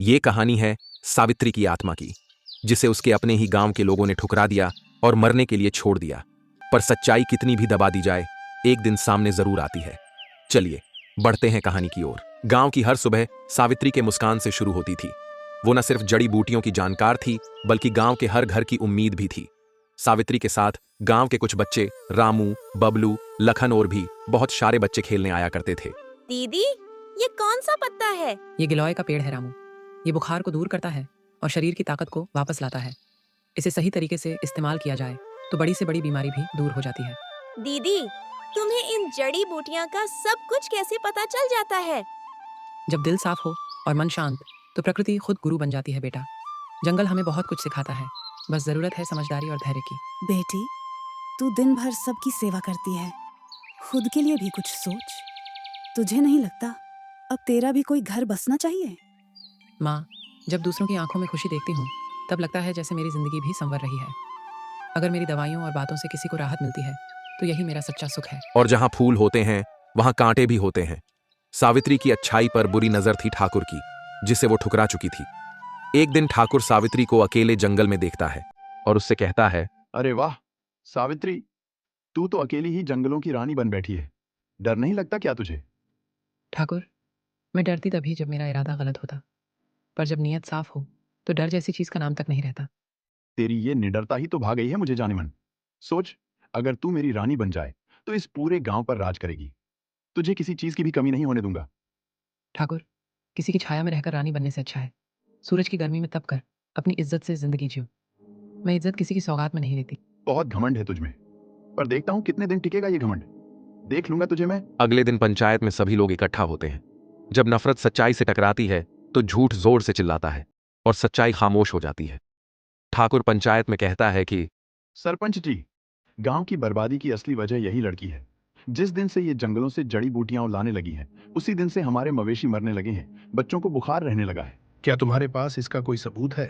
ये कहानी है सावित्री की आत्मा की, जिसे उसके अपने ही गांव के लोगों ने ठुकरा दिया और मरने के लिए छोड़ दिया। पर सच्चाई कितनी भी दबा दी जाए, एक दिन सामने जरूर आती है। चलिए बढ़ते हैं कहानी की ओर। गांव की हर सुबह सावित्री के मुस्कान से शुरू होती थी। वो न सिर्फ जड़ी बूटियों की जानकार थी, बल्कि गांव के हर घर की उम्मीद भी थी। सावित्री के साथ गांव के कुछ बच्चे रामू, बबलू, लखन और भी बहुत सारे बच्चे खेलने आया करते थे। दीदी, ये कौन सा पत्ता है? ये गिलोय का पेड़ है रामू। ये बुखार को दूर करता है और शरीर की ताकत को वापस लाता है। इसे सही तरीके से इस्तेमाल किया जाए तो बड़ी से बड़ी बीमारी भी दूर हो जाती है। दीदी, तुम्हें इन जड़ी बूटियां का सब कुछ कैसे पता चल जाता है? जब दिल साफ हो और मन शांत, तो प्रकृति खुद गुरु बन जाती है बेटा। जंगल हमें बहुत कुछ सिखाता है, बस जरूरत है समझदारी और धैर्य की। बेटी, तू दिन भर सबकी सेवा करती है, खुद के लिए भी कुछ सोच। तुझे नहीं लगता अब तेरा भी कोई घर बसना चाहिए? माँ, जब दूसरों की आंखों में खुशी देखती हूँ, तब लगता है जैसे मेरी जिंदगी भी संवर रही है। अगर मेरी दवाइयों और बातों से किसी को राहत मिलती है, तो यही मेरा सच्चा सुख है। और जहां फूल होते हैं वहां कांटे भी होते हैं। सावित्री की अच्छाई पर बुरी नजर थी ठाकुर की, जिसे वो ठुकरा चुकी थी। एक दिन ठाकुर सावित्री को अकेले जंगल में देखता है और उससे कहता है, अरे वाह सावित्री, तू तो अकेली ही जंगलों की रानी बन बैठी है। डर नहीं लगता क्या तुझे? ठाकुर, मैं डरती तभी जब मेरा इरादा गलत होता, पर जब नीयत साफ हो तो डर जैसी चीज का नाम तक नहीं रहता। तेरी ये निडरता ही तो भा गई है मुझे जाने मन। सोच, अगर तू मेरी रानी बन जाए तो इस पूरे गांव पर राज करेगी। तुझे किसी चीज की भी कमी नहीं होने दूंगा। ठाकुर, किसी की छाया में रहकर रानी बनने से अच्छा है सूरज की गर्मी में तप कर अपनी इज्जत से जिंदगी जियो। मैं इज्जत किसी की सौगात में नहीं देती। बहुत घमंड है तुझमें, पर देखता हूँ कितने दिन टिकेगा ये घमंड। देख लूंगा तुझे मैं। अगले दिन पंचायत में सभी लोग इकट्ठा होते हैं। जब नफरत सच्चाई से टकराती है तो झूठ जोर से चिल्लाता है और सच्चाई खामोश हो जाती है। ठाकुर पंचायत में कहता है कि सरपंच जी, गांव की बर्बादी की असली वजह यही लड़की है। जिस दिन से ये जंगलों से जड़ी बूटियां लाने लगी हैं, उसी दिन से हमारे मवेशी मरने लगे हैं, बच्चों को बुखार रहने लगा है। क्या तुम्हारे पास इसका कोई सबूत है?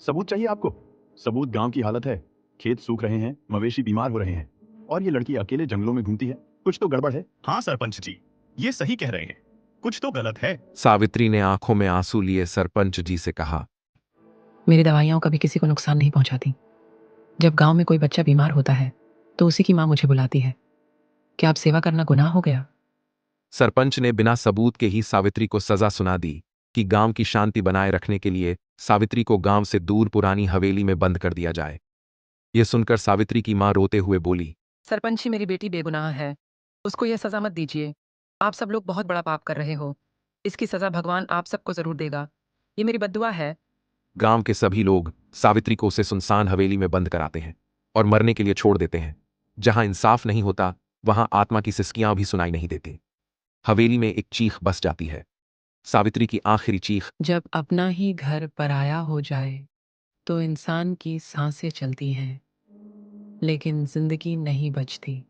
सबूत चाहिए आपको? सबूत गांव की हालत है। खेत सूख रहे हैं, मवेशी बीमार हो रहे हैं, और ये लड़की अकेले जंगलों में घूमती है। कुछ तो गड़बड़ है। हाँ सरपंच जी, ये सही कह रहे हैं, कुछ तो गलत है। सावित्री ने आंखों में आंसू लिए सरपंच जी से कहा, मेरी दवाइयाँ कभी किसी को नुकसान नहीं पहुंचाती। जब गांव में कोई बच्चा बीमार होता है तो उसी की माँ मुझे बुलाती है। क्या अब सेवा करना गुनाह हो गया? सरपंच ने बिना सबूत के ही सावित्री को सजा सुना दी कि गांव की शांति बनाए रखने के लिए सावित्री को गांव से दूर पुरानी हवेली में बंद कर दिया जाए। यह सुनकर सावित्री की मां रोते हुए बोली, सरपंच जी, मेरी बेटी बेगुनाह है, उसको यह सजा मत दीजिए। आप सब लोग बहुत बड़ा पाप कर रहे हो। इसकी सजा भगवान आप सबको जरूर देगा। ये मेरी बद्दुआ है। गांव के सभी लोग सावित्री को उसे सुनसान हवेली में बंद कराते हैं और मरने के लिए छोड़ देते हैं। जहां इंसाफ नहीं होता, वहां आत्मा की सिसकियां भी सुनाई नहीं देती। हवेली में एक चीख बस जाती है, सावित्री की आखिरी चीख। जब अपना ही घर पराया हो जाए तो इंसान की सांसें चलती हैं, लेकिन जिंदगी नहीं बचती।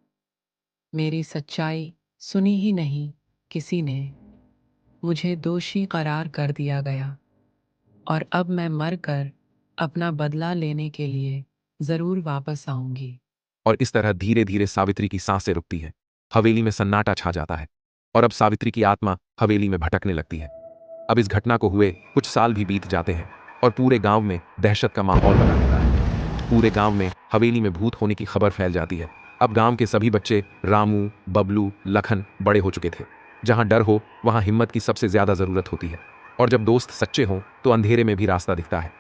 मेरी सच्चाई सुनी ही नहीं किसी ने, मुझे दोषी करार कर दिया गया, और अब मैं मर कर अपना बदला लेने के लिए जरूर वापस आऊंगी। और इस तरह धीरे धीरे सावित्री की सांसें रुकती है। हवेली में सन्नाटा छा जाता है और अब सावित्री की आत्मा हवेली में भटकने लगती है। अब इस घटना को हुए कुछ साल भी बीत जाते हैं और पूरे गांव में दहशत का माहौल बना रहता है। पूरे गांव में हवेली में भूत होने की खबर फैल जाती है। अब गांव के सभी बच्चे रामू, बबलू, लखन बड़े हो चुके थे। जहां डर हो वहां हिम्मत की सबसे ज्यादा जरूरत होती है, और जब दोस्त सच्चे हों तो अंधेरे में भी रास्ता दिखता है।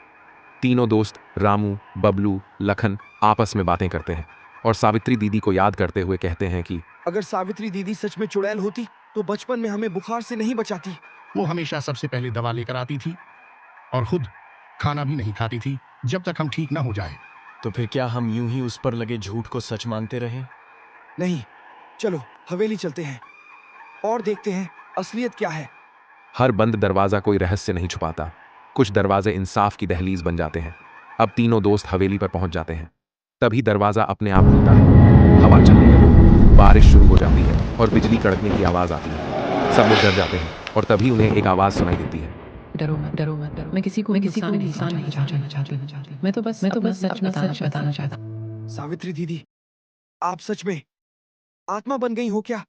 तीनों दोस्त रामू, बबलू, लखन आपस में बातें करते हैं और सावित्री दीदी को याद करते हुए कहते हैं कि अगर सावित्री दीदी सच में चुड़ैल होती तो बचपन में हमें बुखार से नहीं बचाती। वो हमेशा सबसे पहले दवा लेकर आती थी और खुद खाना भी नहीं खाती थी जब तक हम ठीक ना हो जाए। तो फिर क्या हम यूं ही उस पर लगे झूठ को सच मानते रहें? नहीं, चलो हवेली चलते हैं और देखते हैं असलियत क्या है। हर बंद दरवाजा कोई रहस्य नहीं छुपाता। कुछ दरवाजे इंसाफ की दहलीज बन जाते हैं। अब तीनों दोस्त हवेली पर पहुंच जाते हैं। तभी दरवाजा अपने आप खुलता है। हवा चलने लगी, बारिश शुरू हो जाती है और बिजली कड़कने की आवाज आती है। सब लोग डर जाते हैं और तभी उन्हें एक आवाज सुनाई देती है, डरो मत, डरो मत, डरो। मैं किसी को नुकसान नहीं पहुंचाना चाहती। मैं तो बस सच बताना चाहता। सावित्री दीदी, आप सच में आत्मा बन गई हो क्या?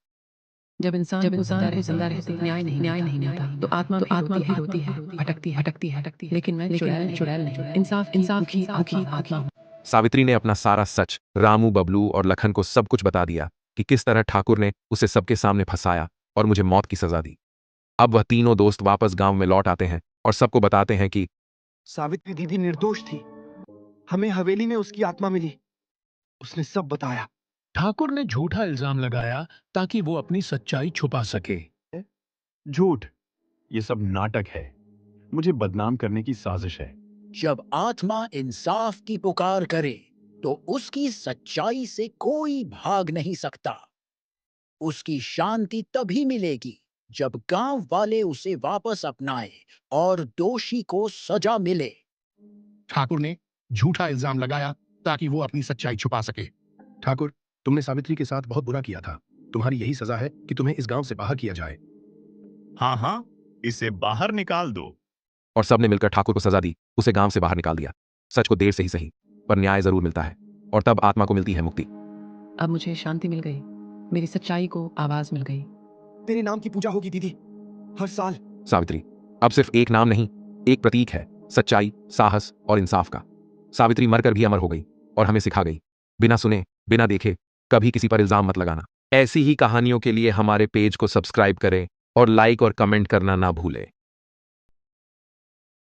जब इंसान को जिंदा रहते न्याय नहीं मिलता तो आत्मा भी रोती है भटकती है लेकिन मैं चुड़ैल नहीं इंसाफ की आत्मा हूँ। सावित्री ने अपना सारा सच रामू, बबलू और लखन को सब कुछ बता दिया कि किस तरह ठाकुर ने उसे सबके सामने फंसाया और मुझे मौत की सजा दी। अब वह तीनों दोस्त वापस गांव में लौट आते हैं और सबको बताते हैं कि सावित्री दीदी निर्दोष थी। हमें हवेली में उसकी आत्मा मिली। उसने सब बताया। ठाकुर ने झूठा इल्जाम लगाया ताकि वो अपनी सच्चाई छुपा सके। झूठ, ये सब नाटक है। मुझे बदनाम करने की साजिश है। जब आत्मा इंसाफ की पुकार करे तो उसकी सच्चाई से कोई भाग नहीं सकता। उसकी शांति तभी मिलेगी जब गांव वाले उसे वापस अपनाए और दोषी को सजा मिले। ठाकुर ने झूठा इल्जाम लगाया ताकि वो अपनी सच्चाई छुपा सके। ठाकुर, तुमने सावित्री के साथ बहुत बुरा किया था। तुम्हारी यही सजा है कि तुम्हें इस गांव से बाहर किया जाए। हाँ हाँ, इसे बाहर निकाल दो। और सबने मिलकर ठाकुर को सजा दी, उसे गांव से बाहर निकाल दिया। सच को देर से ही सही, पर न्याय जरूर मिलता है और तब आत्मा को मिलती है मुक्ति। अब मुझे शांति मिल गई, मेरी सच्चाई को आवाज मिल गई। तेरे नाम की पूजा होगी दीदी, हर साल। सावित्री अब सिर्फ एक नाम नहीं, एक प्रतीक है सच्चाई, साहस और इंसाफ का। सावित्री मरकर भी अमर हो गई और हमें सिखा गई, बिना सुने बिना देखे कभी किसी पर इल्जाम मत लगाना। ऐसी ही कहानियों के लिए हमारे पेज को सब्सक्राइब करें और लाइक और कमेंट करना ना भूलें।